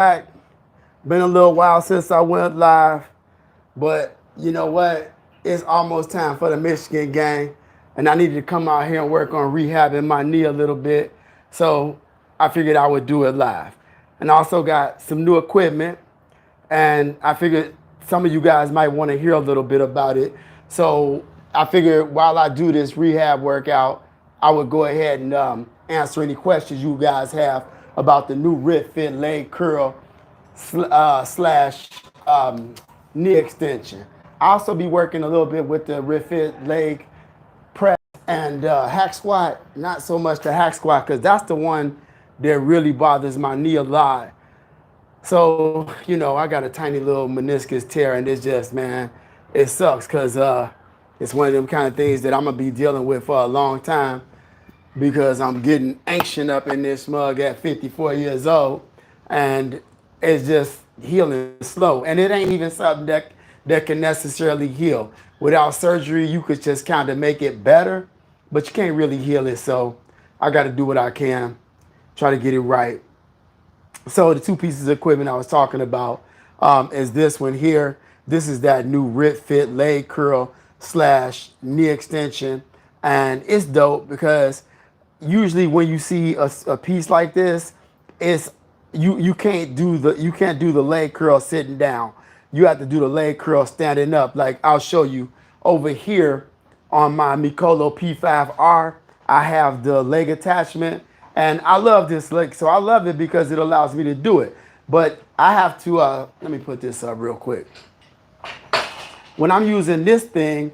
back. Been a little while since I went live, but you know what? It's almost time for the Michigan game, and I needed to come out here and work on rehabbing my knee a little bit. So I figured I would do it live. And I also got some new equipment, and I figured some of you guys might want to hear a little bit about it. So I figured while I do this rehab workout, I would go ahead and answer any questions you guys have about the new RitFit Leg Curl slash knee extension. I'll also be working a little bit with the RitFit Leg Press and hack squat. Not so much the hack squat because that's the one that really bothers my knee a lot. So, you know, I got a tiny little meniscus tear, and it's just, man, it sucks because it's one of them kind of things that I'm going to be dealing with for a long time because I'm getting ancient up in this mug at 54 years old, and it's just healing slow. And it ain't even something that can necessarily heal. Without surgery, you could just kind of make it better, but you can't really heal it. So I got to do what I can, try to get it right. So the two pieces of equipment I was talking about is this one here. This is that new RitFit Leg Curl slash knee extension. And it's dope because usually when you see a piece like this, it's you can't do the leg curl sitting down. You have to do the leg curl standing up. Like I'll show you over here on my Mikolo P5R, I have the leg attachment. And I love this leg, so I love it because it allows me to do it. But I have to, let me put this up real quick. When I'm using this thing,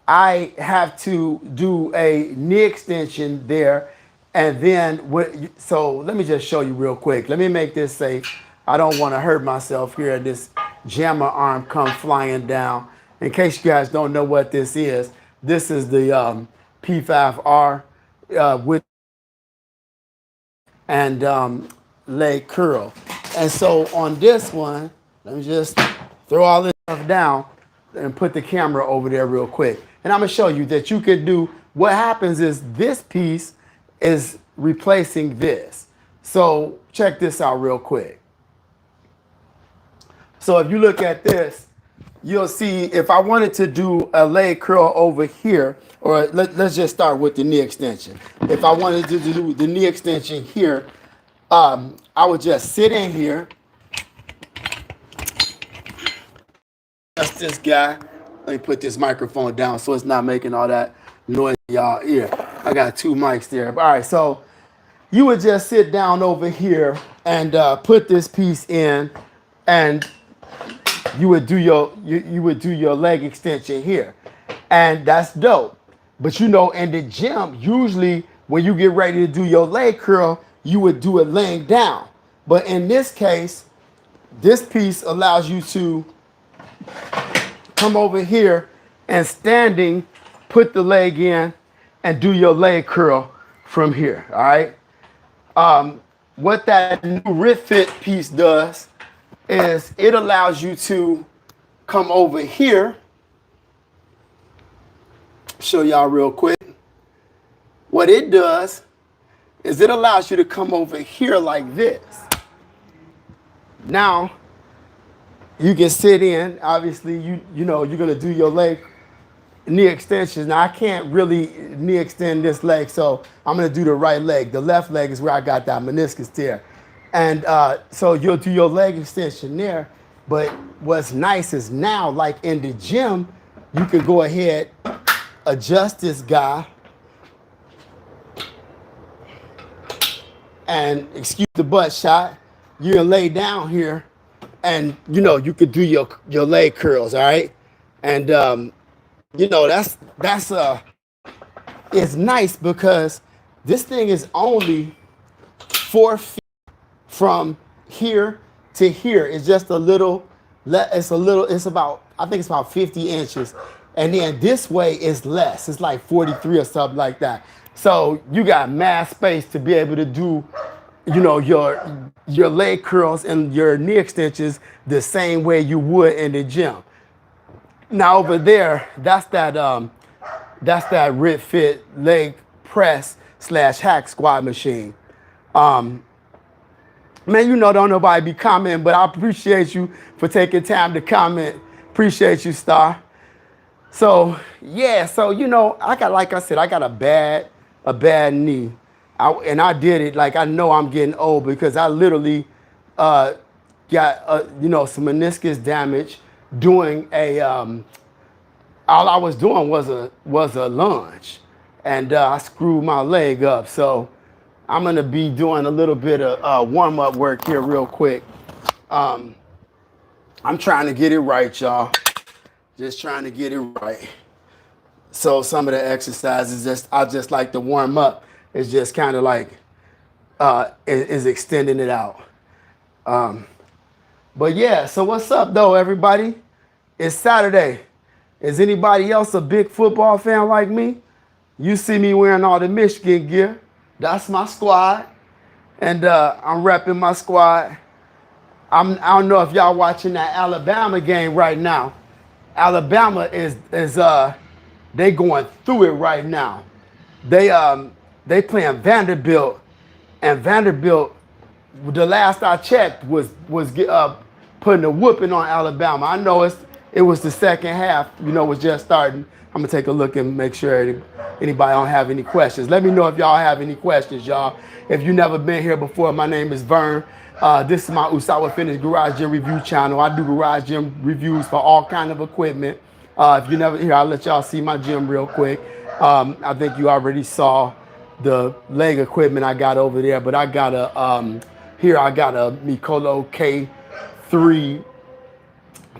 I have to do a knee extension there. And then, so let me just show you real quick. Let me make this safe. I don't want to hurt myself here. This jammer arm come flying down. In case you guys don't know what this is the P5R with and leg curl. And so on this one, let me just throw all this stuff down and put the camera over there real quick. And I'm gonna show you that you could do, what happens is this piece is replacing this. So check this out real quick. So if you look at this, you'll see if I wanted to do a leg curl over here, or let's just start with the knee extension. If I wanted to do the knee extension here, I would just sit in here. That's this guy. Let me put this microphone down so it's not making all that noise in y'all ear. I got two mics there. All right, so you would just sit down over here and put this piece in, and you would do your leg extension here, and that's dope. But you know, in the gym, usually when you get ready to do your leg curl, you would do it laying down. But in this case, this piece allows you to come over here and standing, put the leg in, and do your leg curl from here. All right. What that new RitFit piece does is it allows you to come over here. Show y'all real quick. What it does is it allows you to come over here like this. Now you can sit in. Obviously, you know you're gonna do your leg knee extensions. Now I can't really knee extend this leg, so I'm gonna do the right leg. The left leg is where I got that meniscus tear. And so you'll do your leg extension there. But what's nice is now, like in the gym, you can go ahead, adjust this guy, and excuse the butt shot. You can lay down here, and you know you could do your leg curls, all right? And you know that's it's nice because this thing is only 4 feet from here to here. It's just a little, it's about, I think it's about 50 inches. And then this way is less. It's like 43 or something like that. So you got mad space to be able to do, you know, your leg curls and your knee extensions the same way you would in the gym. Now over there, that's that RitFit leg press slash hack squat machine. Man, don't nobody be commenting, but I appreciate you for taking time to comment. Appreciate you, Star. So yeah, so I got, like I said, I got a bad knee, and I did it like I know I'm getting old because I literally uh, got some meniscus damage doing a all I was doing was a lunge, and I screwed my leg up. So I'm gonna be doing a little bit of warm up work here real quick. I'm trying to get it right, y'all. Just trying to get it right. So some of the exercises I just like to warm up. It's just kind of like is extending it out. But yeah, so what's up though, everybody? It's Saturday. Is anybody else a big football fan like me? You see me wearing all the Michigan gear. That's my squad. And I'm repping my squad. I don't know if y'all watching that Alabama game right now. Alabama is they going through it right now. They playing Vanderbilt, and Vanderbilt, the last I checked, was putting a whooping on Alabama. I know it was the second half, was just starting. I'm gonna take a look and make sure anybody don't have any questions. Let me know if y'all have any questions, y'all. If you never been here before, my name is Vern. This is my Usawa Fitness Garage Gym Review channel. I do garage gym reviews for all kind of equipment. If you never here, I'll let y'all see my gym real quick. I think you already saw the leg equipment I got over there, but I got here I got a Mikolo K3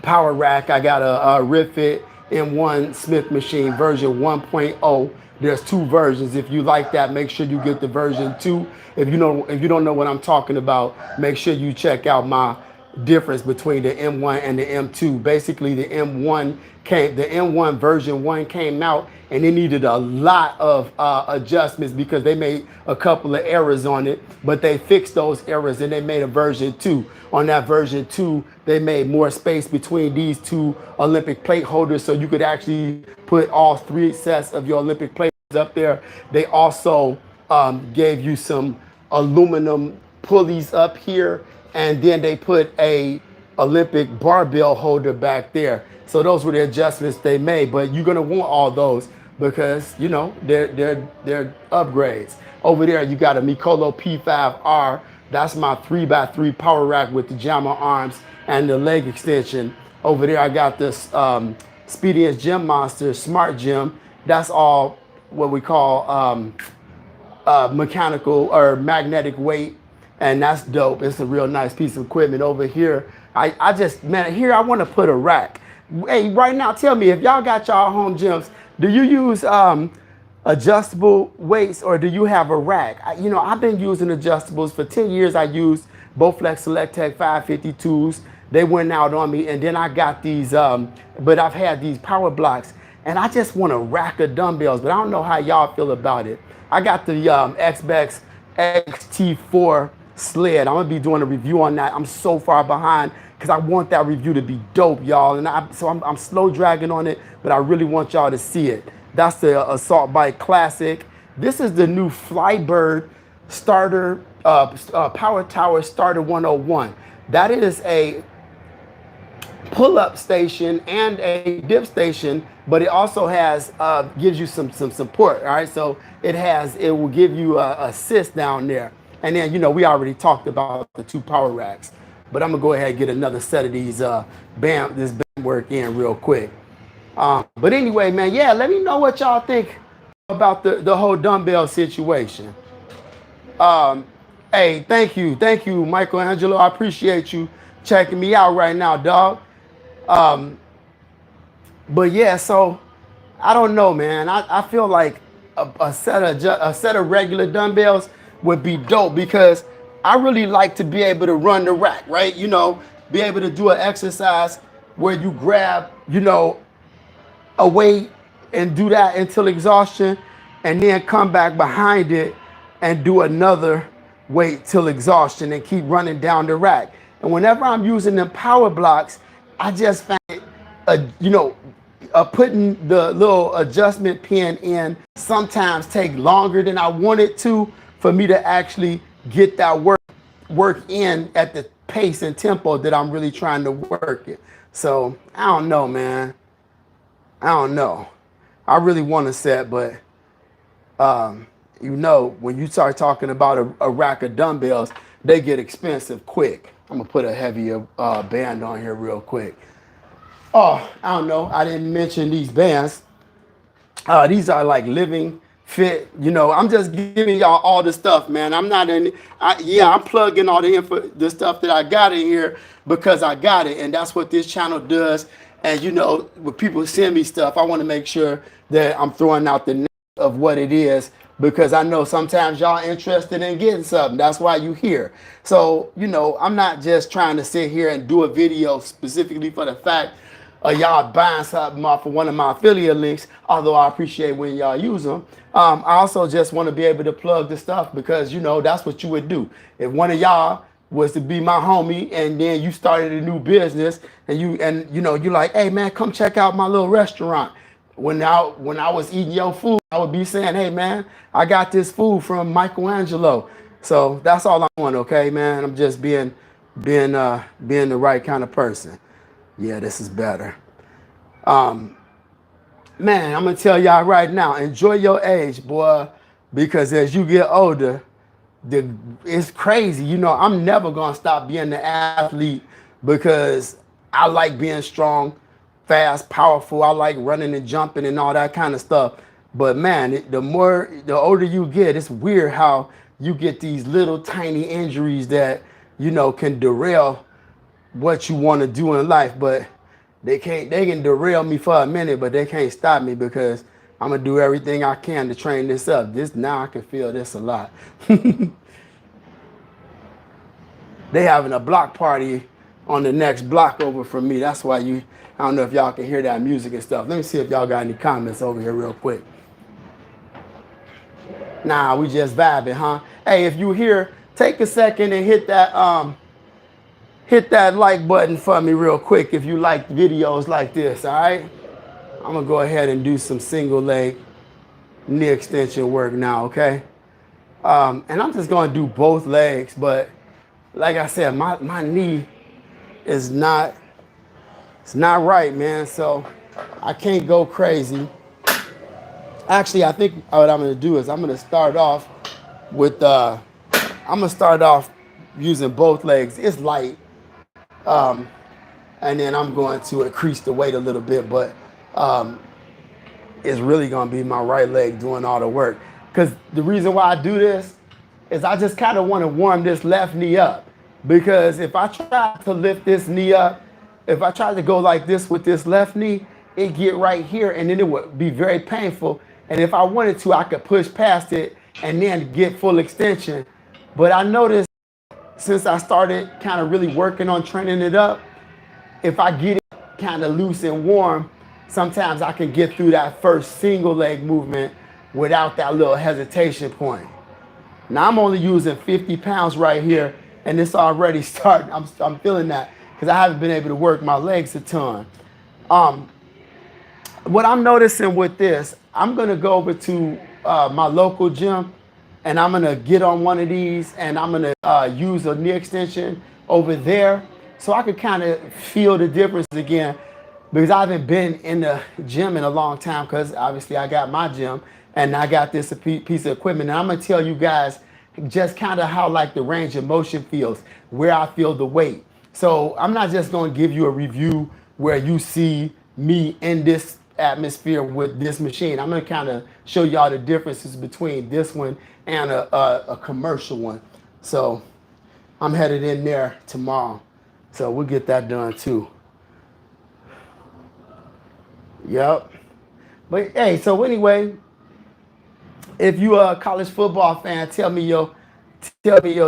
power rack. I got a RitFit M1 Smith machine version 1.0. There's two versions. If you like that, make sure you get the version 2. If you don't know what I'm talking about, make sure you check out my difference between the M1 and the M2. Basically, the M1 version 1 came out, and it needed a lot of adjustments because they made a couple of errors on it, but they fixed those errors and they made a version 2. On that version 2, they made more space between these two Olympic plate holders so you could actually put all 3 sets of your Olympic plate up there. They also gave you some aluminum pulleys up here, and then they put a Olympic barbell holder back there. So those were the adjustments they made, but you're gonna want all those because they're upgrades. Over there you got a Mikolo P5R. That's my 3x3 power rack with the JAMA arms and the leg extension. Over there I got this Speediance Gym Monster Smart Gym. That's all what we call mechanical or magnetic weight, and that's dope. It's a real nice piece of equipment. Over here here I want to put a rack. Hey, right now, tell me if y'all got y'all home gyms, do you use adjustable weights or do you have a rack? I've been using adjustables for 10 years. I used Bowflex Select Tech 552s. They went out on me, and then I got these but I've had these power blocks, and I just want a rack of dumbbells, but I don't know how y'all feel about it. I got the XBEX XT4 sled. I'm gonna be doing a review on that. I'm so far behind because I want that review to be dope, y'all. And I'm slow dragging on it, but I really want y'all to see it. That's the Assault Bike Classic. This is the new Flybird Starter Power Tower Starter 101. That is a pull-up station and a dip station, but it also has gives you some support. All right, so it will give you a assist down there. And then we already talked about the 2 power racks, but I'm gonna go ahead and get another set of these this band work in real quick. But anyway, man, yeah, let me know what y'all think about the whole dumbbell situation. Hey, thank you, Michelangelo. I appreciate you checking me out right now, dog. But yeah, so I don't know, man. I feel like a set of regular dumbbells would be dope because I really like to be able to run the rack, right? Be able to do an exercise where you grab, a weight and do that until exhaustion, and then come back behind it and do another weight till exhaustion and keep running down the rack. And whenever I'm using them power blocks, I just find it, putting the little adjustment pin in sometimes take longer than I want it to for me to actually get that work work in at the pace and tempo that I'm really trying to work it. So I don't know, man. I don't know. I really want to set, but you know, when you start talking about a rack of dumbbells, they get expensive quick. I'm gonna put a heavier band on here real quick. Oh, I don't know. I didn't mention these bands. These are like living fit. You know, I'm just giving y'all all the stuff, man. I'm not in. Yeah, I'm plugging all the info, the stuff that I got in here because I got it, and that's what this channel does. And you know, when people send me stuff, I want to make sure that I'm throwing out the name of what it is because I know sometimes y'all interested in getting something. That's why you here. So you know, I'm not just trying to sit here and do a video specifically for the fact y'all buying something off of one of my affiliate links, although I appreciate when y'all use them. I also just want to be able to plug the stuff because, you know, that's what you would do. If one of y'all was to be my homie and then you started a new business and you know, you're like, hey man, come check out my little restaurant. When I was eating your food, I would be saying, hey man, I got this food from Michelangelo. So that's all I want, okay, man? I'm just being the right kind of person. Yeah, this is better. Man, I'm gonna tell y'all right now, enjoy your age, boy, because as you get older, it's crazy. You know, I'm never gonna stop being the athlete because I like being strong, fast, powerful. I like running and jumping and all that kind of stuff. But man, the older you get, it's weird how you get these little tiny injuries that, you know, can derail what you want to do in life, but they can derail me for a minute, but they can't stop me because I'm gonna do everything I can to train this up. Now I can feel this a lot. They having a block party on the next block over from me. That's why I don't know if y'all can hear that music and stuff. Let me see if y'all got any comments over here real quick. Nah, we just vibing, huh? Hey, if you here, take a second and hit that like button for me real quick if you like videos like this, all right? I'm gonna go ahead and do some single leg knee extension work now, okay? And I'm just gonna do both legs, but like I said, my knee is not right, man, so I can't go crazy. Actually, I think what I'm gonna do is I'm gonna start off using both legs. It's light. And then I'm going to increase the weight a little bit, but it's really going to be my right leg doing all the work. Because the reason why I do this is I just kind of want to warm this left knee up. Because if I try to lift this knee up, if I try to go like this with this left knee, it get right here and then it would be very painful. And if I wanted to, I could push past it and then get full extension. But I noticed since I started kind of really working on training it up, if I get it kind of loose and warm, sometimes I can get through that first single leg movement without that little hesitation point. Now I'm only using 50 pounds right here, and it's already starting. I'm feeling that because I haven't been able to work my legs a ton. What I'm noticing with this, I'm gonna go over to my local gym and I'm gonna get on one of these and I'm gonna use a knee extension over there so I could kind of feel the difference again because I haven't been in the gym in a long time because obviously I got my gym and I got this piece of equipment and I'm gonna tell you guys just kind of how like the range of motion feels, where I feel the weight. So I'm not just gonna give you a review where you see me in this atmosphere with this machine. I'm gonna kind of show y'all the differences between this one and a commercial one. So I'm headed in there tomorrow. So we'll get that done too. Yep. But hey, so anyway, if you a college football fan, tell me your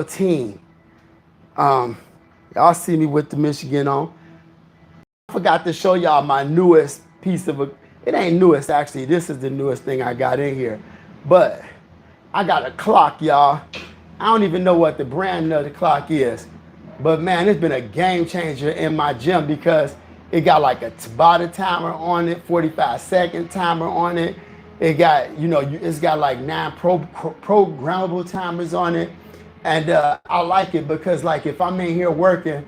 team. Y'all see me with the Michigan on. I forgot to show y'all my newest piece of it ain't newest actually. This is the newest thing I got in here. But I got a clock, y'all. I don't even know what the brand of the clock is. But man, it's been a game changer in my gym because it got like a Tabata timer on it, 45-second timer on it. It got, you know, it's got like 9 programmable timers on it. And I like it because like if I'm in here working,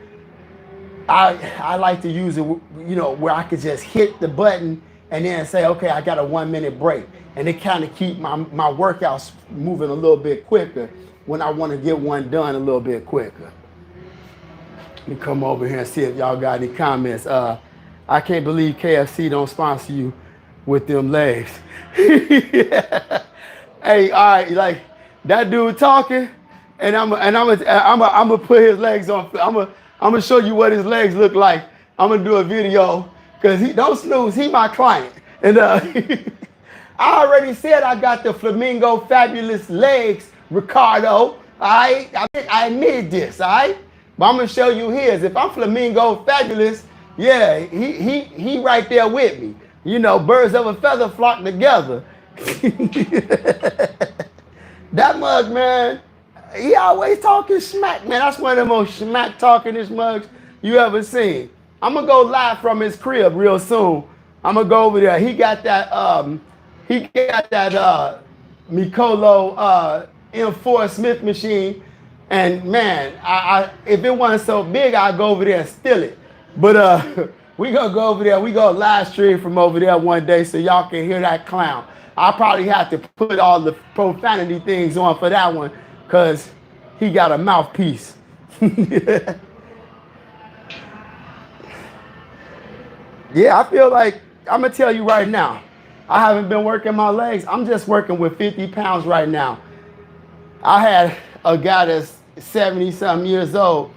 I like to use it, you know, where I could just hit the button and then say, okay, I got a 1 minute break. And it kind of keep my workouts moving a little bit quicker when I want to get one done a little bit quicker. Let me come over here and see if y'all got any comments. I can't believe KFC don't sponsor you with them legs. Yeah. Hey, all right, like that dude talking, and I'm gonna put his legs on. I'm gonna show you what his legs look like. I'm gonna do a video because he don't snooze. He my client, and I already said I got the Flamingo Fabulous legs, Ricardo. All right, I admitted this. All right, but I'm gonna show you his. If I'm Flamingo Fabulous, yeah, he right there with me. You know, birds of a feather flock together. That mug, man, he always talking smack, man. That's one of the most smack talkingest mugs you ever seen. I'm gonna go live from his crib real soon. I'm gonna go over there. He got that Mikolo M4 Smith machine, and man, I if it wasn't so big, I'd go over there and steal it. But we gonna go over there. We gonna live stream from over there one day so y'all can hear that clown. I'll probably have to put all the profanity things on for that one because he got a mouthpiece. Yeah, I feel like, I'm gonna tell you right now, I haven't been working my legs. I'm just working with 50 pounds right now. I had a guy that's 70 something years old,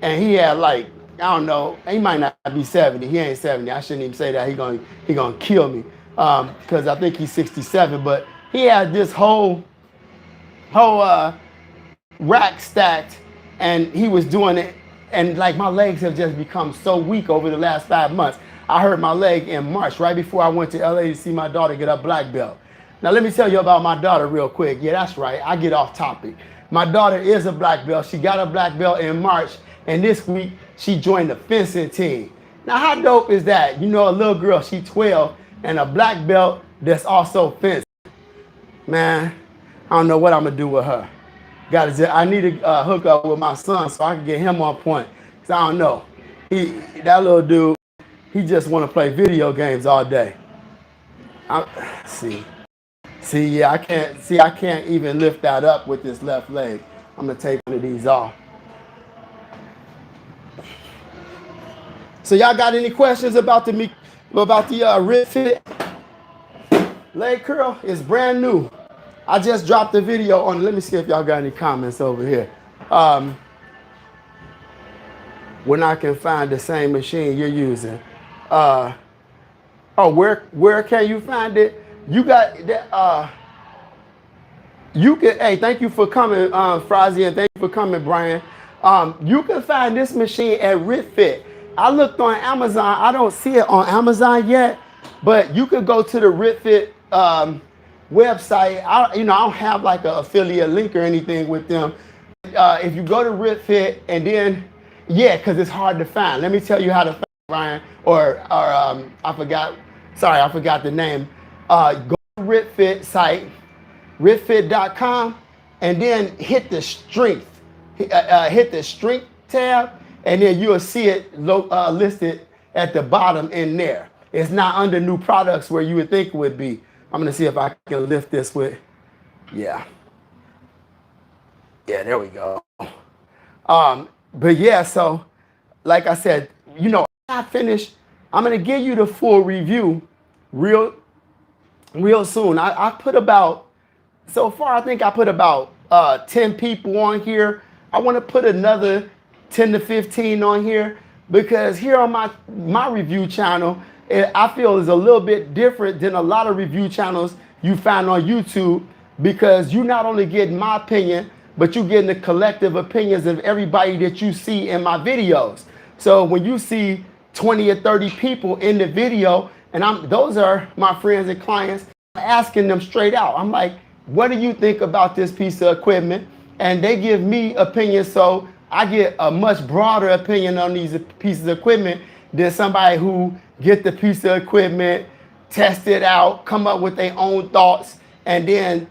and he had like, I don't know, he might not be 70. He ain't 70. I shouldn't even say that. He gonna kill me because I think he's 67. But he had this whole rack stacked, and he was doing it. And like my legs have just become so weak over the last 5 months. I hurt my leg in March, right before I went to LA to see my daughter get a black belt. Now let me tell you about my daughter real quick. Yeah, that's right. I get off topic. My daughter is a black belt. She got a black belt in March, and this week she joined the fencing team. Now how dope is that? You know, a little girl, she 12, and a black belt that's also fencing. Man, I don't know what I'm gonna do with her. I need to hook up with my son so I can get him on point. Cause I don't know, that little dude, he just want to play video games all day. Yeah, I can't even lift that up with this left leg. I'm gonna take one of these off. So y'all got any questions about the RitFit Leg Curl? It's brand new. I just dropped the video on. Let me see if y'all got any comments over here. When I can find the same machine you're using. Where can you find it? You got that. You can. Hey, thank you for coming, Frazi, and thank you for coming, Brian. You can find this machine at RitFit. I looked on Amazon. I don't see it on Amazon yet, but you could go to the RitFit website. I don't have like an affiliate link or anything with them. If you go to RitFit and then, yeah, because it's hard to find. Let me tell you how to find Brian, or I forgot the name. Go to RitFit site, ritfit.com, and then hit the strength. Hit the strength tab, and then you'll see it listed at the bottom in there. It's not under new products where you would think it would be. I'm gonna see if I can lift this with, yeah, there we go. But yeah, so like I said, I finished. I'm gonna give you the full review real soon. I put about, so far I think I put about 10 people on here. I want to put another 10 to 15 on here because here on my review channel, I feel is a little bit different than a lot of review channels you find on YouTube, because you not only getting my opinion, but you getting the collective opinions of everybody that you see in my videos. So when you see 20 or 30 people in the video, and those are my friends and clients, I'm asking them straight out. I'm like, what do you think about this piece of equipment? And they give me opinions, so I get a much broader opinion on these pieces of equipment than somebody who get the piece of equipment, test it out, come up with their own thoughts, and then,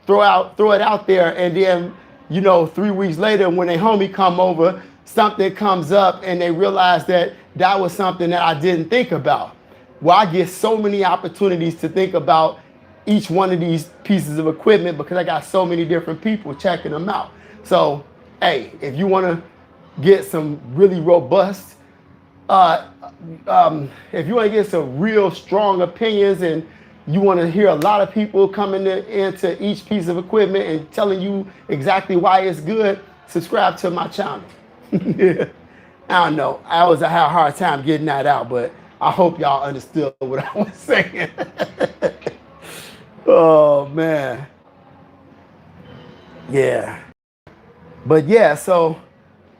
throw it out there, and then, you know, 3 weeks later when their homie come over, something comes up and they realize that that was something that I didn't think about. Well, I get so many opportunities to think about each one of these pieces of equipment because I got so many different people checking them out. So, hey, if you want to get some really robust, if you want to get some real strong opinions and you want to hear a lot of people coming into each piece of equipment and telling you exactly why it's good, subscribe to my channel. I don't know. I had a hard time getting that out, but I hope y'all understood what I was saying. Oh, man. Yeah. But yeah, so,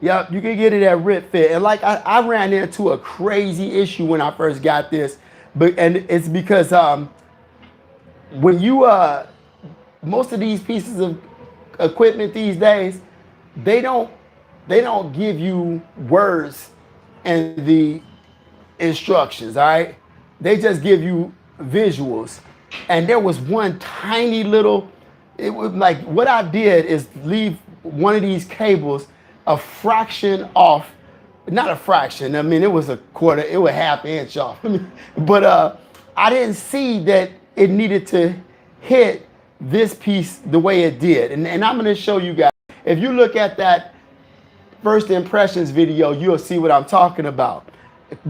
yeah, you can get it at RitFit. And like I ran into a crazy issue when I first got this. And it's because when you, most of these pieces of equipment these days, they don't give you words and the instructions, all right? They just give you visuals. And there was one tiny little, it was like, what I did is leave one of these cables a fraction off, not a fraction, I mean, it was a quarter, it was half inch off. But I didn't see that it needed to hit this piece the way it did. And I'm gonna show you guys. If you look at that first impressions video, you'll see what I'm talking about.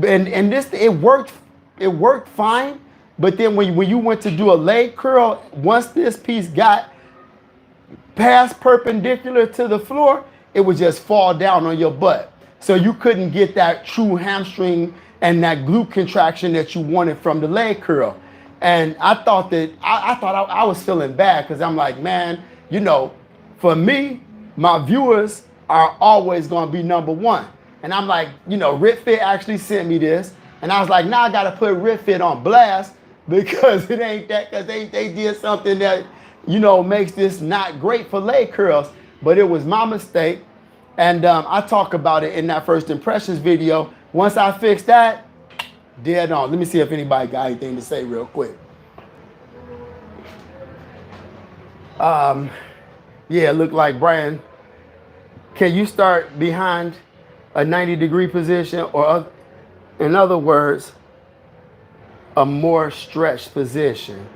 And this, it worked fine. But then when you went to do a leg curl, once this piece got past perpendicular to the floor, it would just fall down on your butt. So you couldn't get that true hamstring and that glute contraction that you wanted from the leg curl. And I thought I was feeling bad because I'm like, man, you know, for me, my viewers are always going to be number one. And I'm like, you know, RitFit actually sent me this. And I was like, now I got to put RitFit on blast because it ain't that, because they did something that, you know, makes this not great for leg curls. But it was my mistake. And I talk about it in that first impressions video. Once I fixed that, dead on. Let me see if anybody got anything to say real quick. Yeah, it looked like Brian. Can you start behind a 90-degree position, or in other words, a more stretched position?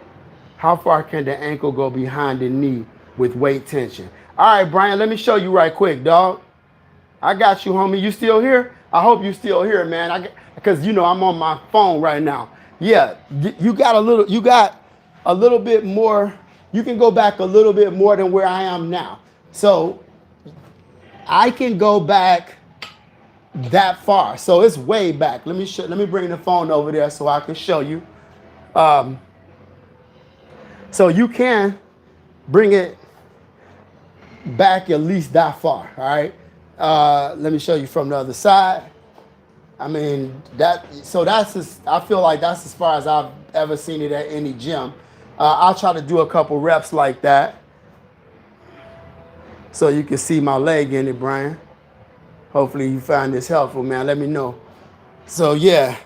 How far can the ankle go behind the knee with weight tension? All right, Brian, let me show you right quick, dog. I got you, homie. You still here? I hope you still here, man. Because, you know, I'm on my phone right now. Yeah, you got a little bit more. You can go back a little bit more than where I am now. So I can go back that far. So it's way back. Let me bring the phone over there so I can show you. So you can bring it back at least that far, all right? Let me show you from the other side. I mean, I feel like that's as far as I've ever seen it at any gym. I'll try to do a couple reps like that so you can see my leg in it, Brian. Hopefully you find this helpful, man. Let me know. So yeah,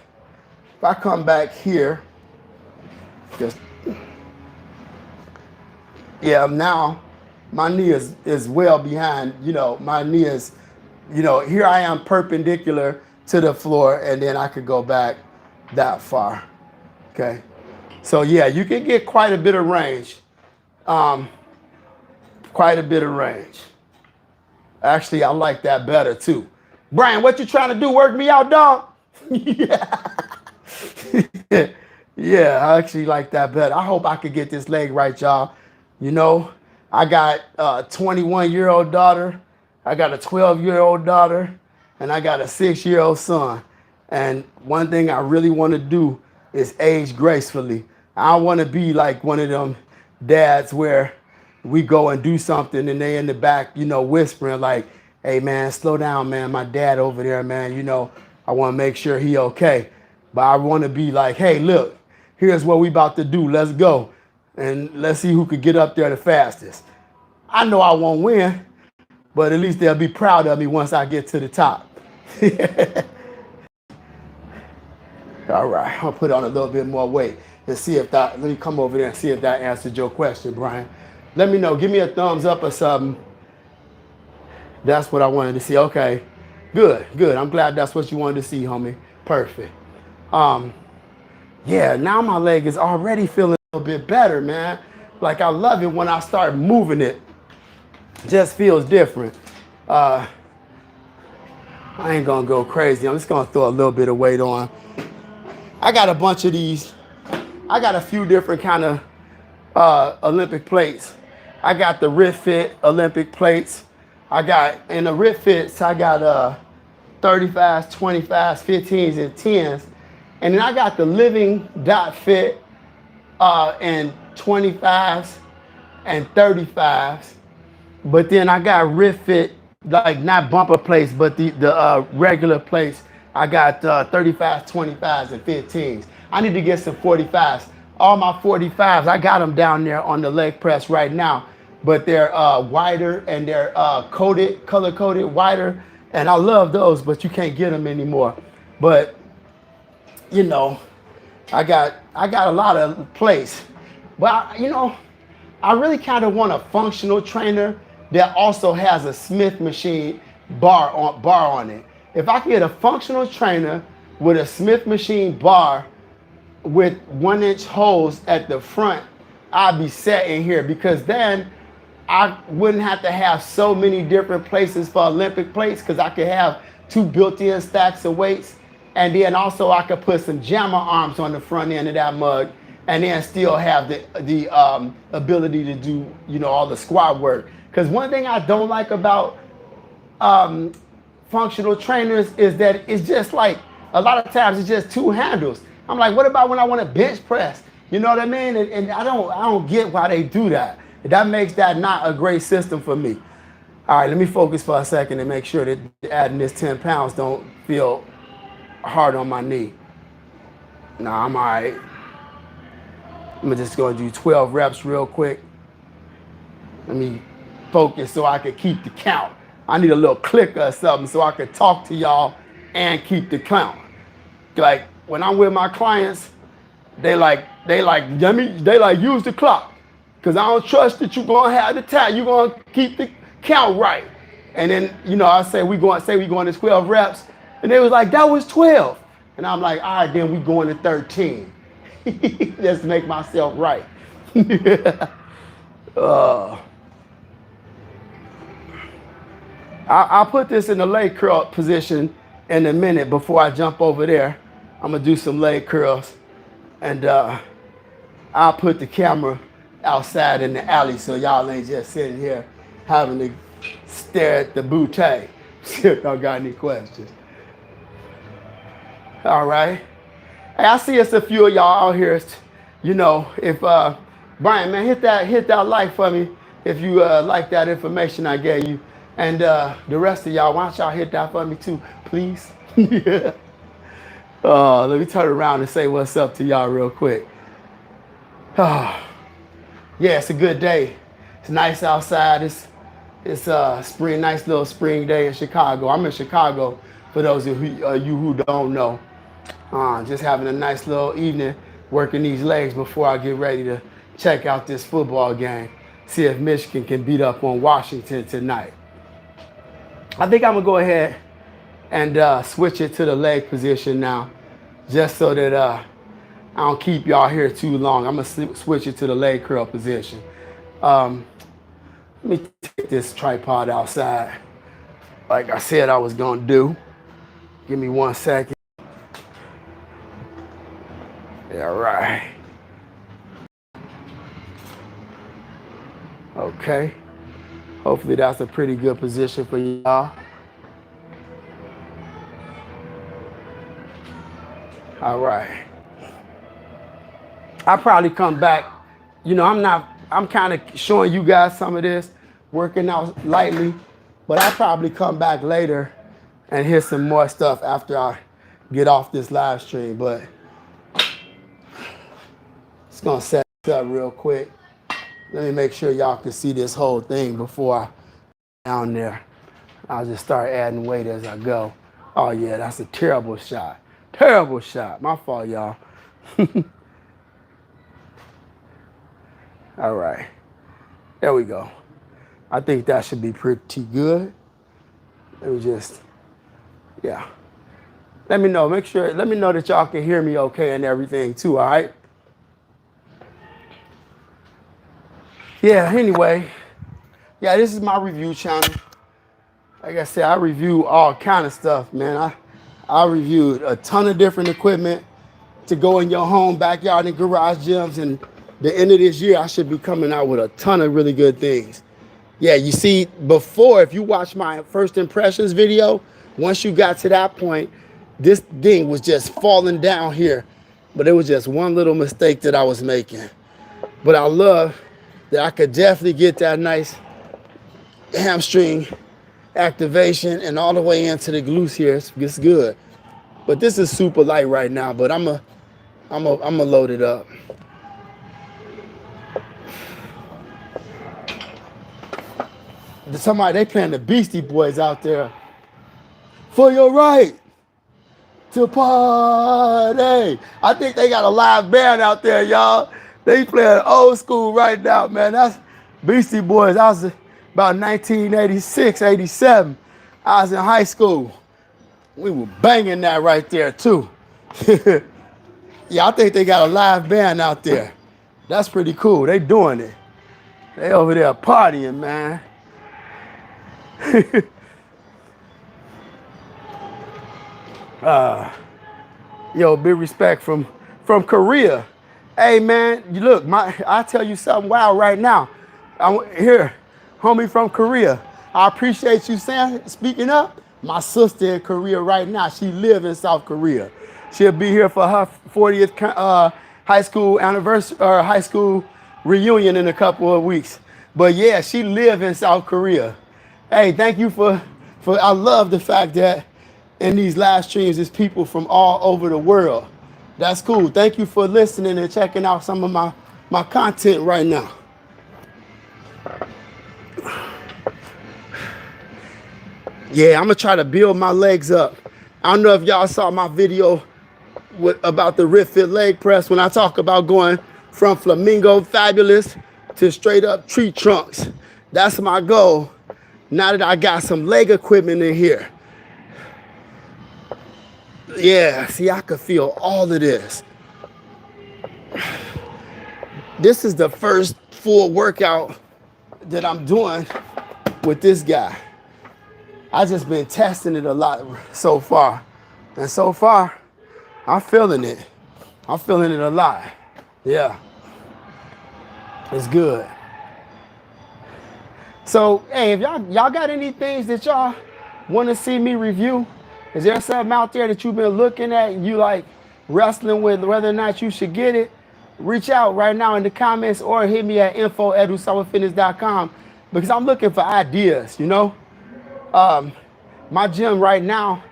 if I come back here, yeah, now my knee is well behind, you know, my knee is, you know, here I am perpendicular to the floor, and then I could go back that far, okay? So yeah, you can get quite a bit of range, Actually, I like that better too. Brian, what you trying to do, work me out, dog? Yeah. Yeah, I actually like that better. I hope I could get this leg right, y'all. You know, I got a 21-year-old daughter, I got a 12-year-old daughter, and I got a 6-year-old son. And one thing I really want to do is age gracefully. I don't want to be like one of them dads where we go and do something and they in the back, you know, whispering like, hey, man, slow down, man. My dad over there, man, you know, I want to make sure he okay. But I want to be like, hey, look, here's what we about to do. Let's go. And let's see who could get up there the fastest. I know I won't win, but at least they'll be proud of me once I get to the top. All right, I'll put on a little bit more weight and see if that, let me come over there and see if that answered your question, Brian. Let me know, give me a thumbs up or something That's what I wanted to see. Okay, good, good. I'm glad that's what you wanted to see, homie. Perfect. Um, yeah, now my leg is already feeling a little bit better, man. Like I love it when I start moving it. Just feels different. I ain't gonna go crazy. I'm just gonna throw a little bit of weight on. I got a bunch of these. I got a few different kind of Olympic plates. I got the RitFit Olympic plates. I got, in the RitFits, I got 35s, 25s, 15s, and 10s. And then I got the Living Dot Fit and 25s and 35s. But then I got RitFit, like not bumper plates, but the regular plates. I got 35s, 25s, and 15s. I need to get some 45s. All my 45s, I got them down there on the leg press right now, but they're wider and they're coated, color coded, wider. And I love those, but you can't get them anymore. But you know, I got a lot of plates. But I really kind of want a functional trainer that also has a Smith machine bar on it. If I can get a functional trainer with a Smith machine bar with 1-inch holes at the front, I'd be set in here, because then I wouldn't have to have so many different places for Olympic plates, because I could have 2 built-in stacks of weights, and then also I could put some jammer arms on the front end of that mug, and then still have the ability to do all the squat work. Because one thing I don't like about functional trainers is that it's just like, a lot of times it's just 2 handles. I'm like, what about when I want to bench press? You know what I mean? And I don't get why they do that. That makes that not a great system for me. All right, let me focus for a second and make sure that adding this 10 pounds don't feel hard on my knee. Nah, I'm all right. I'm just gonna do 12 reps real quick. Let me focus so I can keep the count. I need a little clicker or something so I can talk to y'all and keep the count. Like when I'm with my clients, they like use the clock, because I don't trust that you're gonna have the time. You're gonna keep the count right. And then I say we going to 12 reps, and they was like, that was 12, and I'm like, all right, then we going to 13. Just make myself right. I'll put this in the leg curl position in a minute. Before I jump over there, I'm gonna do some leg curls, and I'll put the camera outside in the alley so y'all ain't just sitting here having to stare at the bootay. See if y'all got any questions. All right. Hey, I see it's a few of y'all out here. If Brian, man, hit that like for me if you like that information I gave you. And the rest of y'all, why don't y'all hit that for me too, please? Yeah. Let me turn around and say what's up to y'all real quick. Yeah, it's a good day. It's nice outside. It's spring, nice little spring day in Chicago. I'm in Chicago, for those of you who don't know. Just having a nice little evening, working these legs before I get ready to check out this football game. See if Michigan can beat up on Washington tonight. I think I'm gonna go ahead and switch it to the leg position now, just so that I don't keep y'all here too long. I'm gonna switch it to the leg curl position. Let me take this tripod outside, like I said I was gonna do. Give me 1 second. All right. Okay. Hopefully that's a pretty good position for y'all. All right. I'll probably come back. I'm kind of showing you guys some of this, working out lightly, but I'll probably come back later and hear some more stuff after I get off this live stream. But it's gonna set this up real quick. Let me make sure y'all can see this whole thing before I down there. I'll just start adding weight as I go. Oh yeah, that's a terrible shot. Terrible shot. My fault, y'all. All right. There we go. I think that should be pretty good. Let me just, yeah. Let me know, let me know that y'all can hear me okay and everything too, all right? Yeah, anyway, yeah, this is my review channel. Like I said, I review all kind of stuff, man. I reviewed a ton of different equipment to go in your home, backyard, and garage gyms. And the end of this year, I should be coming out with a ton of really good things. Yeah, you see, before, if you watch my first impressions video, once you got to that point, this thing was just falling down here. But it was just one little mistake that I was making. But I love that I could definitely get that nice hamstring activation and all the way into the glutes here. It's good. But this is super light right now, but I'm a load it up. Somebody, they playing the Beastie Boys out there. For your right to party. I think they got a live band out there, y'all. They playing old school right now, man. That's Beastie Boys. I was about 1986, 87. I was in high school. We were banging that right there, too. Yeah, I think they got a live band out there. That's pretty cool. They doing it. They over there partying, man. Yo, big respect from Korea. Hey, man, you look, I tell you something wild right now. I'm here, homie from Korea. I appreciate you speaking up. My sister in Korea right now, she live in South Korea. She'll be here for her 40th high school anniversary or high school reunion in a couple of weeks. But yeah, she live in South Korea. Hey, thank you for I love the fact that in these live streams, there's people from all over the world. That's cool. Thank you for listening and checking out some of my content right now. Yeah, I'm gonna try to build my legs up. I don't know if y'all saw my video about the RitFit leg press when I talk about going from flamingo fabulous to straight up tree trunks. That's my goal. Now that I got some leg equipment in here. Yeah, see, I could feel all of this. This is the first full workout that I'm doing with this guy. I just been testing it a lot so far. And so far, I'm feeling it. I'm feeling it a lot. Yeah. It's good. So, hey, if y'all got any things that y'all want to see me review, is there something out there that you've been looking at and you like wrestling with whether or not you should get it? Reach out right now in the comments or hit me at info@usawafitness.com because I'm looking for ideas, you know? My gym right now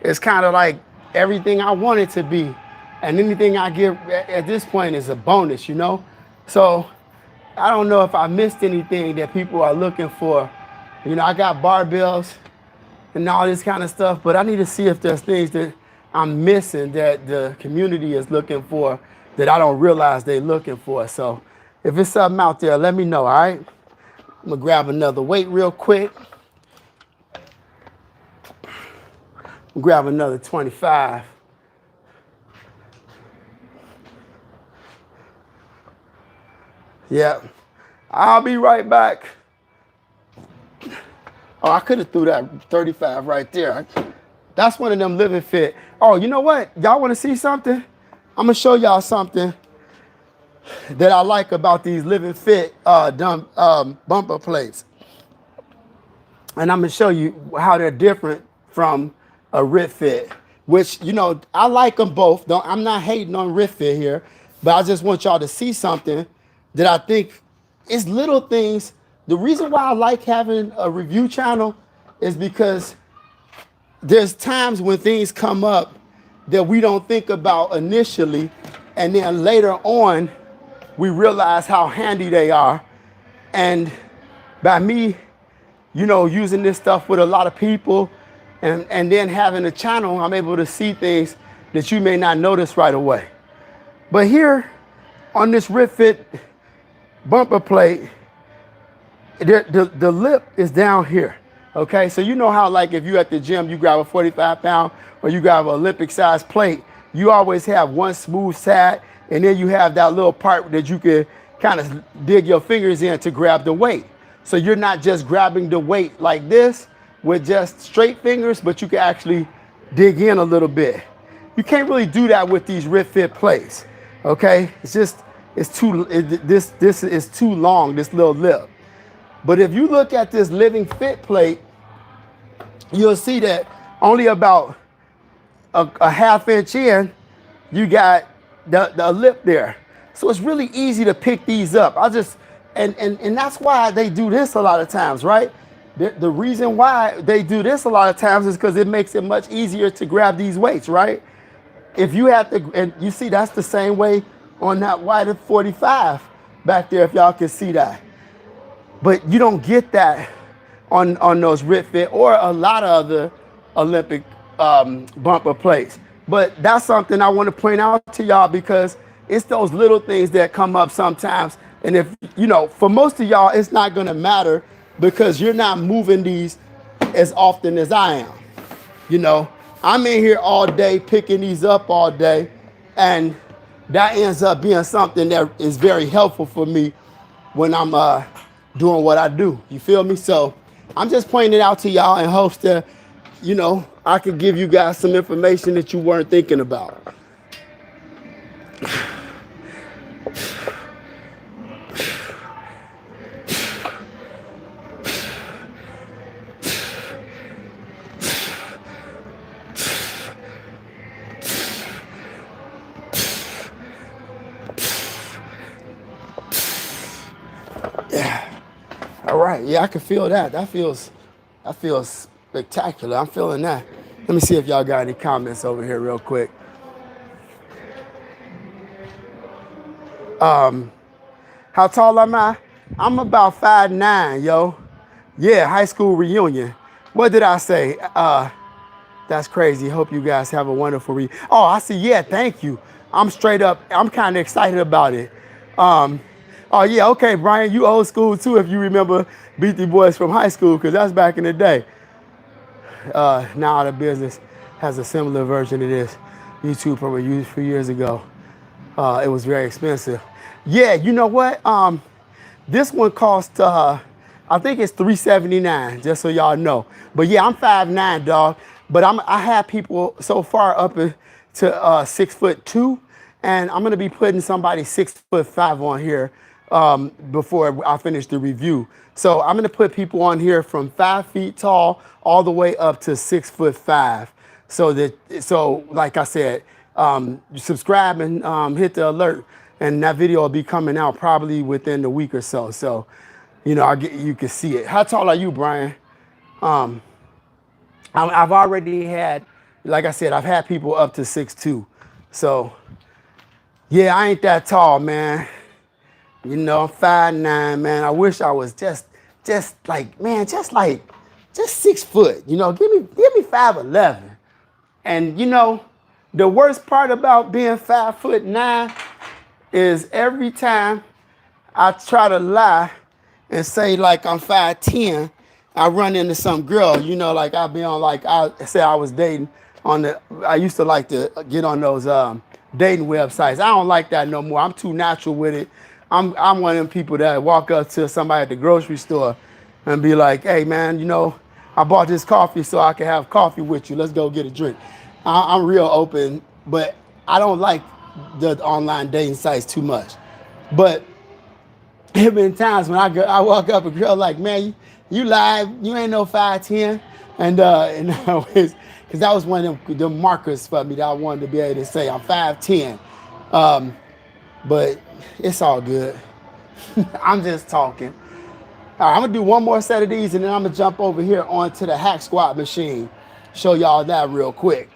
is kind of like everything I want it to be. And anything I get at this point is a bonus, you know? So I don't know if I missed anything that people are looking for. You know, I got barbells and all this kind of stuff, but I need to see if there's things that I'm missing that the community is looking for that I don't realize they're looking for. So if it's something out there, let me know, all right? I'm gonna grab another weight real quick. Grab another 25. Yeah, I'll be right back. Oh, I could have threw that 35 right there. That's one of them Living Fit. Oh, you know what? Y'all want to see something? I'm going to show y'all something that I like about these Living Fit bumper plates. And I'm going to show you how they're different from a RitFit, which, you know, I like them both. I'm not hating on RitFit here, but I just want y'all to see something that I think is little things. The reason why I like having a review channel is because there's times when things come up that we don't think about initially, and then later on, we realize how handy they are. And by me, you know, using this stuff with a lot of people and then having a channel, I'm able to see things that you may not notice right away. But here on this RitFit bumper plate, the lip is down here, Okay, so you know how like if you at the gym, you grab a 45-pound or you grab an Olympic size plate, you always have one smooth side and then you have that little part that you can kind of dig your fingers in to grab the weight. So you're not just grabbing the weight like this with just straight fingers, but you can actually dig in a little bit. You can't really do that with these RitFit plates. Okay, this is too long, this little lip. But if you look at this Living Fit plate, you'll see that only about a half inch in, you got the lip there. So it's really easy to pick these up. And that's why they do this a lot of times, right? The reason why they do this a lot of times is because it makes it much easier to grab these weights, right? If you have to, and you see that's the same way on that white 45 back there, if y'all can see that. But you don't get that on those RitFit or a lot of other Olympic bumper plates. But that's something I want to point out to y'all because it's those little things that come up sometimes. And if, you know, for most of y'all, it's not going to matter because you're not moving these as often as I am. You know, I'm in here all day, picking these up all day. And that ends up being something that is very helpful for me when I'm doing what I do. You feel me? So I'm just pointing it out to y'all in hopes that, you know, I could give you guys some information that you weren't thinking about. Yeah. All right. Yeah, I can feel that. That feels spectacular. I'm feeling that. Let me see if y'all got any comments over here real quick. How tall am I? I'm about 5'9", yo. Yeah, high school reunion. What did I say? That's crazy. Hope you guys have a wonderful reunion. Oh, I see. Yeah, thank you. I'm straight up. I'm kind of excited about it. Oh, yeah, okay, Brian, you old school too if you remember Beat the Boys from high school, because that's back in the day. Now the business has a similar version of this. YouTube from a few years ago. It was very expensive. Yeah, you know what? This one cost, I think it's $379, just so y'all know. But yeah, I'm 5'9", dog. But I have people so far up to 6'2", and I'm gonna be putting somebody 6'5" on here before I finish the review. So I'm gonna put people on here from 5 feet tall all the way up to 6'5". So like I said, subscribe and hit the alert, and that video will be coming out probably within the week or so. So, you know, you can see it. How tall are you, Brian? I've already had, like I said, I've had people up to 6'2". So, yeah, I ain't that tall, man. You know, I'm 5'9", man. I wish I was just 6 foot. You know, give me 5'11". And you know, the worst part about being 5'9" is every time I try to lie and say like I'm 5'10", I run into some girl, you know, like I'll be on, like I say I was dating I used to like to get on those dating websites. I don't like that no more. I'm too natural with it. I'm one of them people that walk up to somebody at the grocery store and be like, hey man, you know, I bought this coffee so I can have coffee with you. Let's go get a drink. I'm real open, but I don't like the online dating sites too much. But there have been times when I walk up a girl like, man, you lied, you ain't no 5'10", and because that was one of them markers for me that I wanted to be able to say I'm 5'10", but it's all good. I'm just talking. All right, I'm gonna do one more set of these, and then I'm gonna jump over here onto the hack squat machine, show y'all that real quick.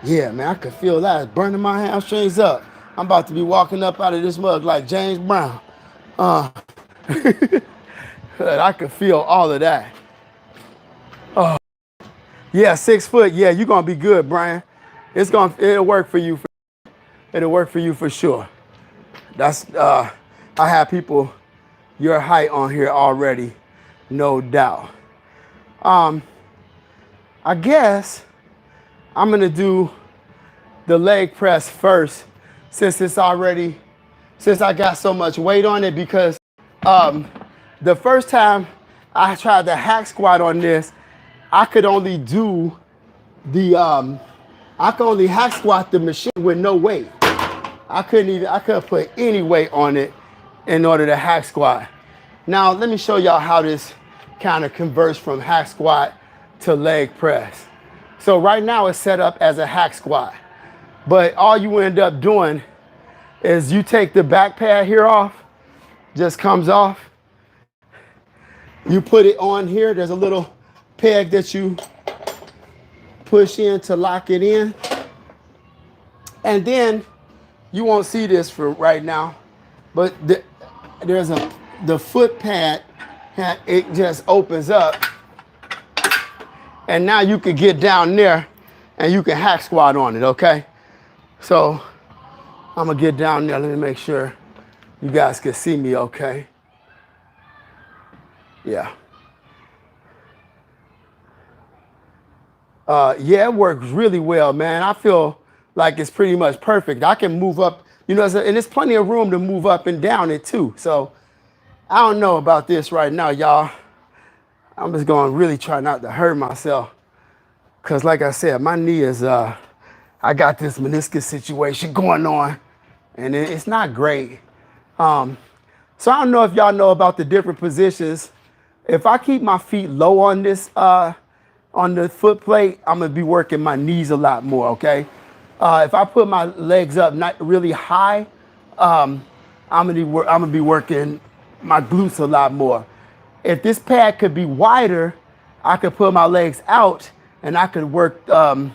Yeah, man, I could feel that. It's burning my hamstrings up. I'm about to be walking up out of this mug like James Brown. Uh, I could feel all of that. Yeah, 6 foot. Yeah, you're gonna be good, Brian. It'll work for you. It'll work for you for sure. That's I have people your height on here already, no doubt. I guess I'm gonna do the leg press first since I got so much weight on it because the first time I tried the hack squat on this, I could only do I could only hack squat the machine with no weight. I couldn't put any weight on it in order to hack squat. Now let me show y'all how this kind of converts from hack squat to leg press. So right now it's set up as a hack squat, but all you end up doing is you take the back pad here off, just comes off. You put it on here. There's a little peg that you push in to lock it in. And then you won't see this for right now, but there's the foot pad, it just opens up. And now you can get down there and you can hack squat on it, okay? So I'm gonna get down there. Let me make sure you guys can see me okay. Yeah. Yeah, it works really well, man. I feel like it's pretty much perfect. I can move up, and there's plenty of room to move up and down it too. So I don't know about this right now, y'all. I'm just gonna really try not to hurt myself. Cause like I said, my knee is, I got this meniscus situation going on and it's not great. So I don't know if y'all know about the different positions. If I keep my feet low on this, on the foot plate, I'm gonna be working my knees a lot more, okay? If I put my legs up not really high, I'm gonna be working my glutes a lot more. If this pad could be wider, I could put my legs out and I could work the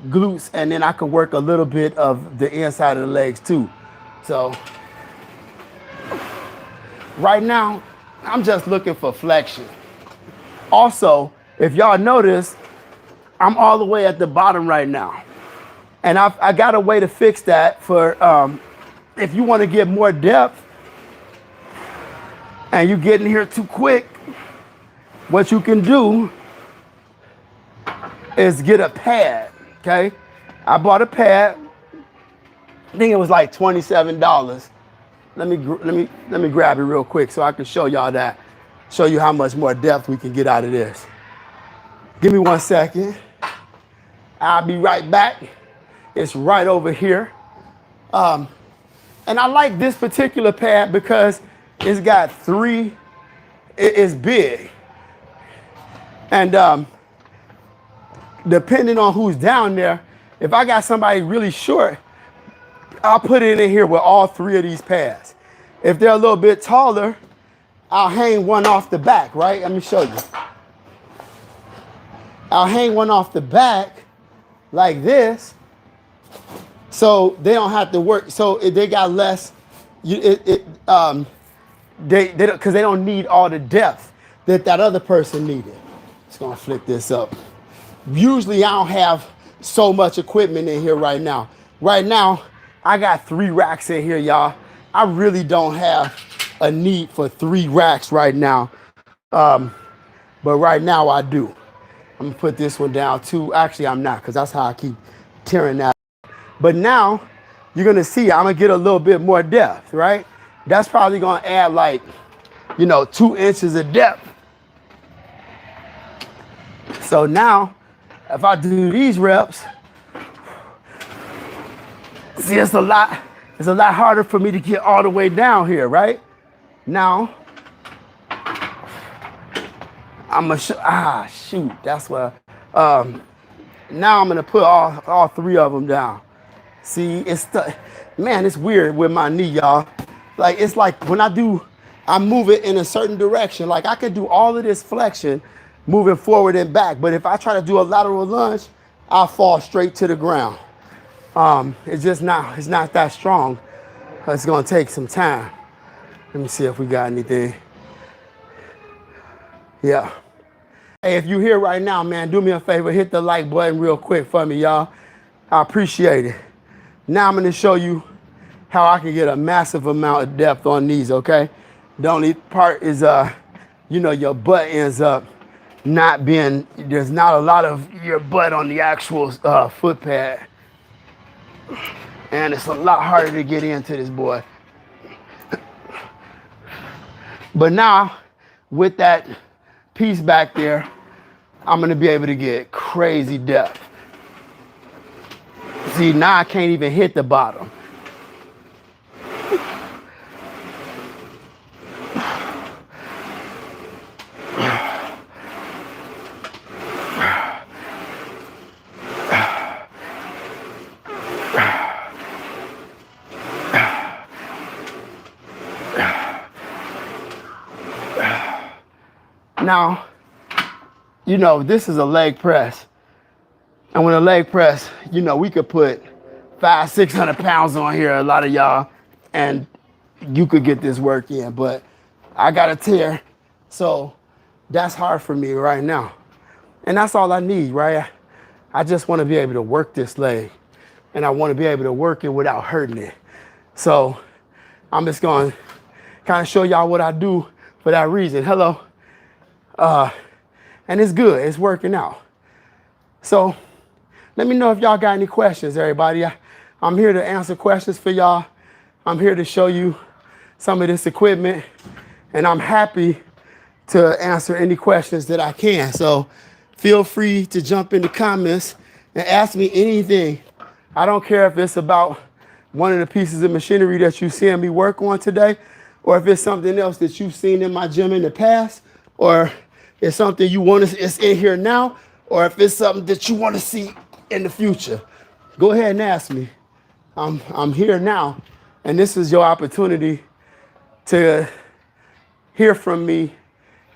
glutes, and then I could work a little bit of the inside of the legs too. So right now, I'm just looking for flexion. Also, if y'all notice, I'm all the way at the bottom right now. And I got a way to fix that for if you want to get more depth and you get in here too quick, what you can do is get a pad, okay? I bought a pad. I think it was like $27. Let me grab it real quick so I can show y'all that. Show you how much more depth we can get out of this. Give me 1 second. I'll be right back. It's right over here. And I like this particular pad because it's got it's big. And depending on who's down there, if I got somebody really short, I'll put it in here with all 3 of these pads. If they're a little bit taller, I'll hang one off the back, right? Let me show you. I'll hang one off the back like this, so they don't have to work. So they got less, because they don't need all the depth that other person needed. Just gonna flick this up. Usually I don't have so much equipment in here right now. Right now, I got 3 racks in here, y'all. I really don't have a need for 3 racks right now. But right now I do. I'm gonna put this one down too. Actually, I'm not, because that's how I keep tearing that. But now you're gonna see I'm gonna get a little bit more depth, right? That's probably gonna add like, 2 inches of depth. So now, if I do these reps, see, it's a lot harder for me to get all the way down here, right? Now, I'm gonna shoot, that's what, now I'm gonna put all 3 of them down. See, man, it's weird with my knee, y'all. Like, it's like when I move it in a certain direction, like I could do all of this flexion moving forward and back, but if I try to do a lateral lunge, I'll fall straight to the ground. It's not that strong. It's gonna take some time. Let me see if we got anything. Yeah. Hey, if you're here right now, man, do me a favor, hit the like button real quick for me, y'all. I appreciate it. Now I'm gonna show you how I can get a massive amount of depth on these, okay? The only part is, your butt ends up not being, there's not a lot of your butt on the actual foot pad. And it's a lot harder to get into this boy. But now, with that piece back there, I'm gonna be able to get crazy depth. See, now I can't even hit the bottom. Now, this is a leg press. And with a leg press, we could put 500-600 pounds on here, a lot of y'all, and you could get this work in, but I got a tear, so that's hard for me right now. And that's all I need, right? I just want to be able to work this leg, and I want to be able to work it without hurting it. So I'm just going to kind of show y'all what I do for that reason. Hello. And it's good. It's working out. So let me know if y'all got any questions, everybody. I'm here to answer questions for y'all. I'm here to show you some of this equipment, and I'm happy to answer any questions that I can. So feel free to jump in the comments and ask me anything. I don't care if it's about one of the pieces of machinery that you've seen me work on today, or if it's something else that you've seen in my gym in the past, or it's something you want to, it's in here now, or if it's something that you want to see in the future. Go ahead and ask me. I'm here now, and this is your opportunity to hear from me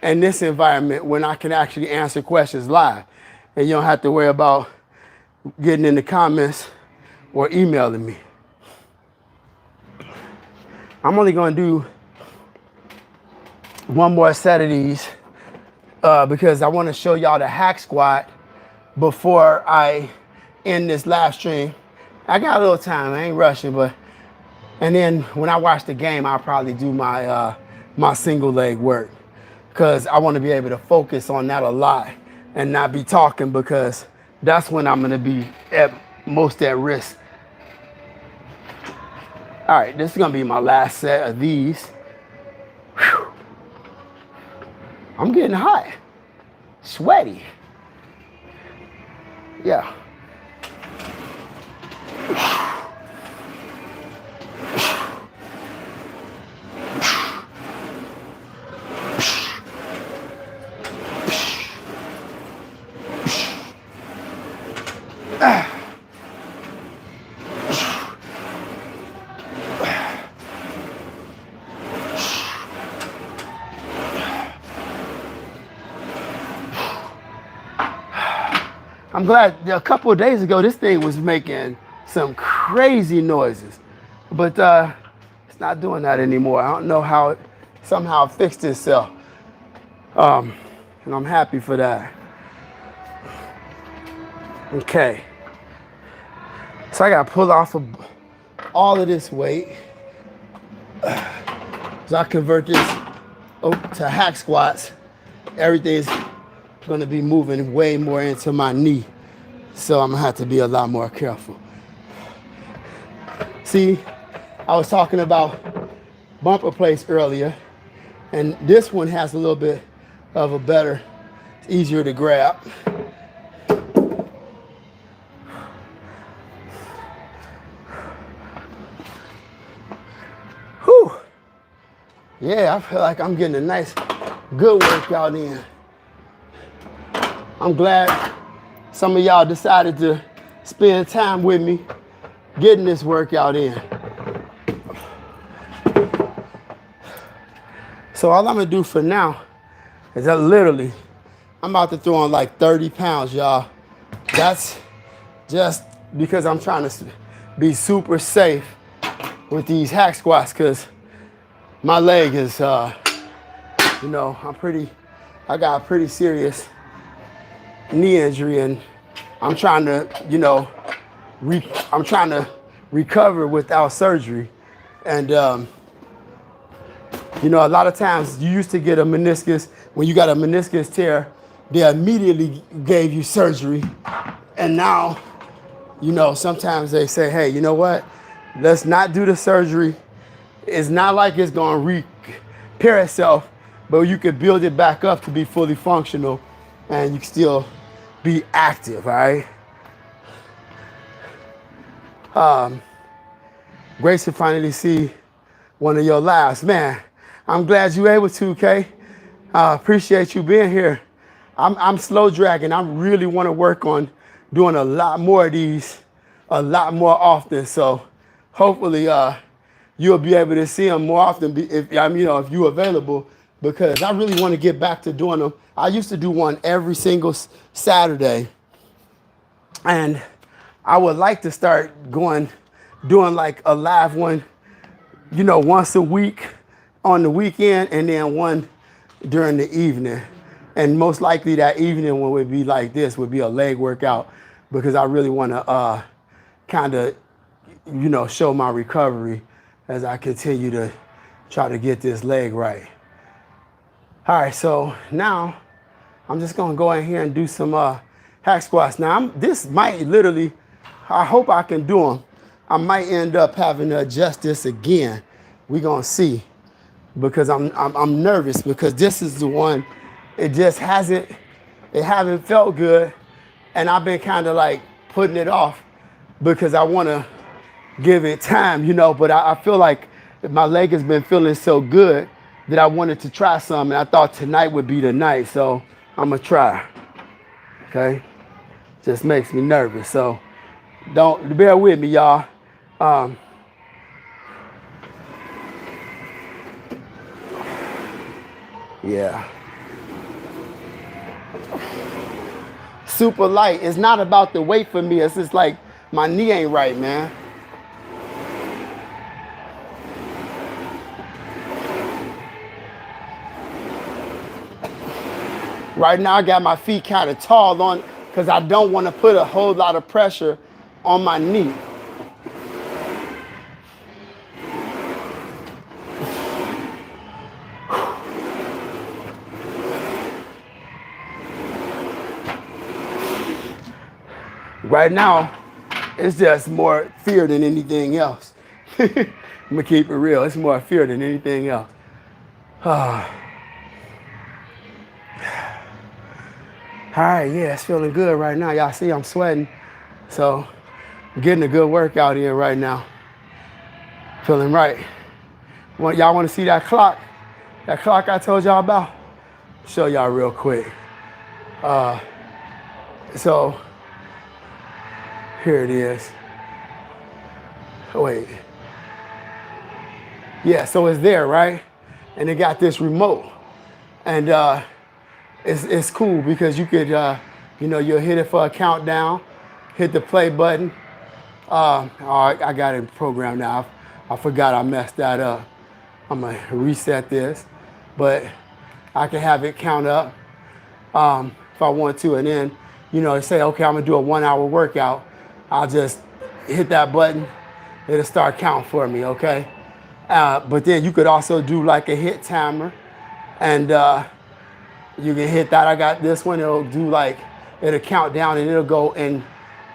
in this environment when I can actually answer questions live, and you don't have to worry about getting in the comments or emailing me. I'm only going to do one more set of these because I want to show y'all the hack squat before I end this live stream. I got a little time, I ain't rushing, and then when I watch the game, I'll probably do my my single leg work, because I want to be able to focus on that a lot and not be talking, because that's when I'm going to be most at risk. All right, this is going to be my last set of these. Whew. I'm getting hot, sweaty. Yeah. I'm glad a couple of days ago, this thing was making some crazy noises, but it's not doing that anymore. I don't know how it somehow fixed itself. And I'm happy for that. Okay. So I got to pull off of all of this weight. So I convert this to hack squats. Everything's going to be moving way more into my knee. So I'm going to have to be a lot more careful. See, I was talking about bumper plates earlier, and this one has a little bit of a better, it's easier to grab. Whew. Yeah, I feel like I'm getting a nice, good workout in. I'm glad some of y'all decided to spend time with me getting this workout in. So all I'm gonna do for now is I'm about to throw on like 30 pounds, y'all. That's just because I'm trying to be super safe with these hack squats, because my leg is, you know, I got a pretty serious knee injury, and I'm trying to, you know, I'm trying to recover without surgery. And, you know, a lot of times you used to get a meniscus, when you got a meniscus tear, they immediately gave you surgery. And now, you know, sometimes they say, hey, you know what? Let's not do the surgery. It's not like it's going to repair itself, but you could build it back up to be fully functional and you can still be active, all right? Great to finally see one of your lives. Man, I'm glad you able to, Kay. Appreciate you being here. I'm slow dragging. I really want to work on doing a lot more of these, a lot more often. So hopefully you'll be able to see them more often if you're available, because I really want to get back to doing them. I used to do one every single Saturday, and I would like to start doing like a live one, you know, once a week on the weekend, and then one during the evening. And most likely that evening one would be like this, would be a leg workout, because I really want to kind of, you know, show my recovery as I continue to try to get this leg right. All right, so now I'm just gonna go in here and do some hack squats. Now this might literally, I hope I can do them. I might end up having to adjust this again. We're gonna see, because I'm nervous, because this is the one, it just haven't felt good, and I've been kind of like putting it off because I want to give it time, you know, but I feel like my leg has been feeling so good that I wanted to try some, and I thought tonight would be the night, so I'm gonna try, okay? Just makes me nervous, so don't, bear with me, y'all. Yeah. Super light. It's not about the weight for me. It's just like my knee ain't right, man. Right now I got my feet kind of tall on, because I don't want to put a whole lot of pressure on my knee. Right now, it's just more fear than anything else. I'm gonna keep it real. It's more fear than anything else. All right, yeah, it's feeling good right now. Y'all see I'm sweating. So I'm getting a good workout in right now. Feeling right. Y'all wanna see that clock? That clock I told y'all about? Show y'all real quick. So here it is. Oh, wait. Yeah, so it's there, right? And it got this remote. And it's cool because you could, you know, you'll hit it for a countdown, hit the play button. All right, I got it programmed now. I forgot I messed that up. I'm gonna reset this, but I can have it count up if I want to, and then, you know, say, okay, I'm gonna do a 1 hour workout. I'll just hit that button, it'll start counting for me, okay? But then you could also do like a hit timer, and you can hit that. I got this one, it'll count down, and it'll go in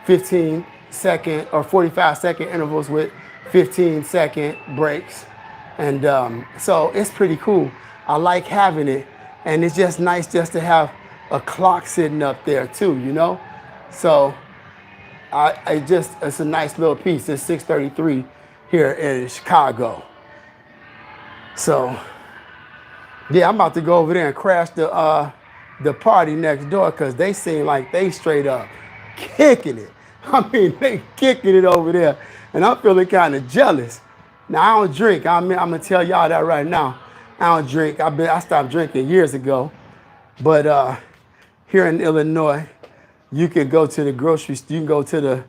15-second or 45-second intervals with 15-second breaks. And so it's pretty cool. I like having it, and it's just nice just to have a clock sitting up there too, you know? So it's a nice little piece. It's 6:33 here in Chicago. So yeah, I'm about to go over there and crash the party next door, because they seem like they straight up kicking it. I mean, they kicking it over there, and I'm feeling kind of jealous. Now, I don't drink. I'm gonna tell y'all that right now. I don't drink. I stopped drinking years ago. But here in Illinois, you can go to the grocery store, you can go to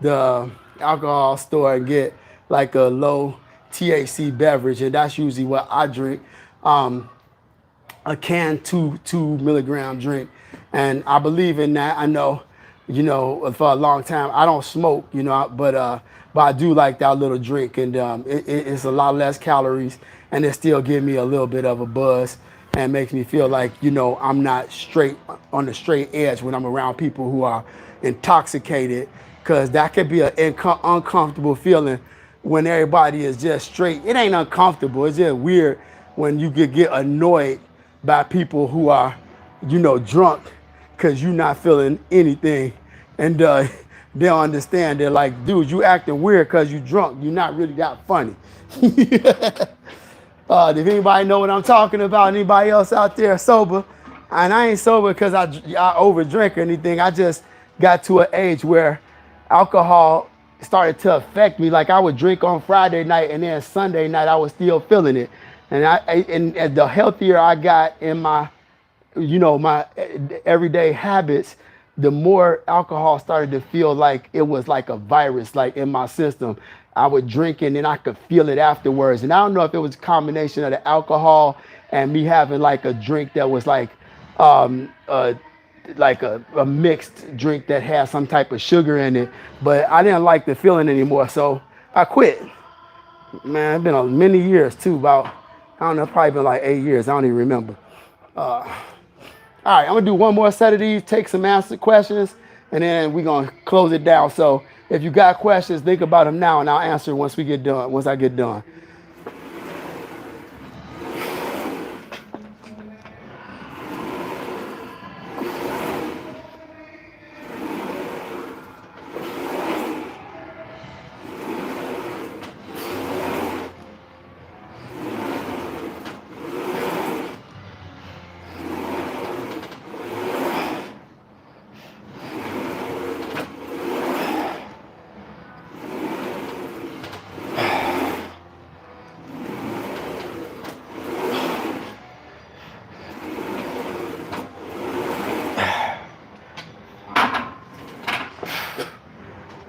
the alcohol store and get like a low THC beverage, and that's usually what I drink. A canned 2 milligram drink, and I believe in that. I know, for a long time I don't smoke, but I do like that little drink, and it's a lot less calories, and it still gives me a little bit of a buzz and makes me feel like I'm not straight on the straight edge when I'm around people who are intoxicated, because that could be an uncomfortable feeling when everybody is just straight. It ain't uncomfortable. It's just weird when you could get annoyed by people who are, drunk, because you're not feeling anything. And they don't understand. They're like, dude, you acting weird because you drunk. You're not really that funny. If anybody know what I'm talking about, anybody else out there sober? And I ain't sober because I overdrink or anything. I just got to an age where alcohol started to affect me. Like I would drink on Friday night, and then Sunday night I was still feeling it. And the healthier I got in my, my everyday habits, the more alcohol started to feel like it was like a virus, like in my system. I would drink and then I could feel it afterwards. And I don't know if it was a combination of the alcohol and me having like a drink that was like a mixed drink that had some type of sugar in it. But I didn't like the feeling anymore, so I quit. Man, it's been many years too, about, I don't know, probably been like 8 years. I don't even remember. All right, I'm gonna do one more set of these, take some answered questions, and then we're gonna close it down. So if you got questions, think about them now, and I'll answer once we get done. Once I get done.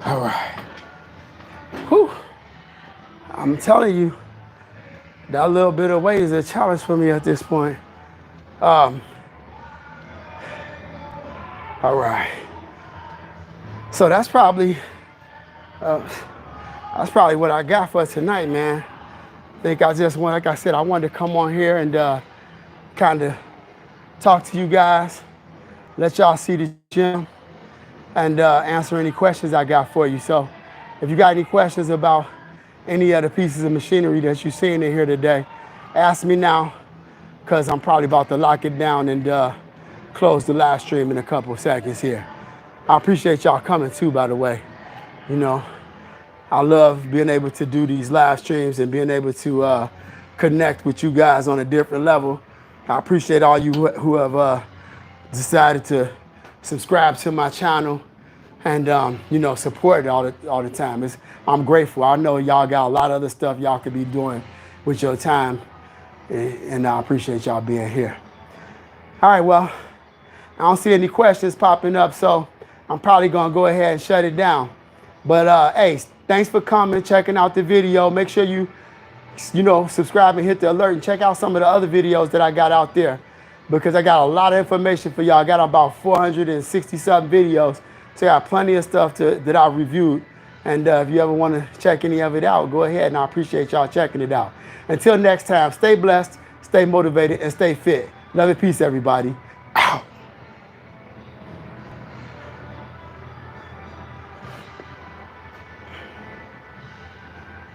All right. Whew. I'm telling you, that little bit of weight is a challenge for me at this point. All right. So that's probably what I got for tonight, man. I think I just want, like I said, I wanted to come on here and kind of talk to you guys, let y'all see the gym, and answer any questions I got for you. So if you got any questions about any of the pieces of machinery that you're seeing in here today, ask me now, because I'm probably about to lock it down and close the live stream in a couple of seconds here. I appreciate y'all coming too, by the way. I love being able to do these live streams and being able to connect with you guys on a different level. I appreciate all you who have decided to subscribe to my channel and support it all the time. I'm grateful. I know y'all got a lot of other stuff y'all could be doing with your time, and I appreciate y'all being here. All right, well, I don't see any questions popping up, so I'm probably gonna go ahead and shut it down. But hey, thanks for coming, checking out the video. Make sure you subscribe and hit the alert, and check out some of the other videos that I got out there, because I got a lot of information for y'all. I got about 460 something videos, so I got plenty of stuff that I reviewed. And if you ever want to check any of it out, go ahead, and I appreciate y'all checking it out. Until next time, stay blessed, stay motivated, and stay fit. Love and peace, everybody.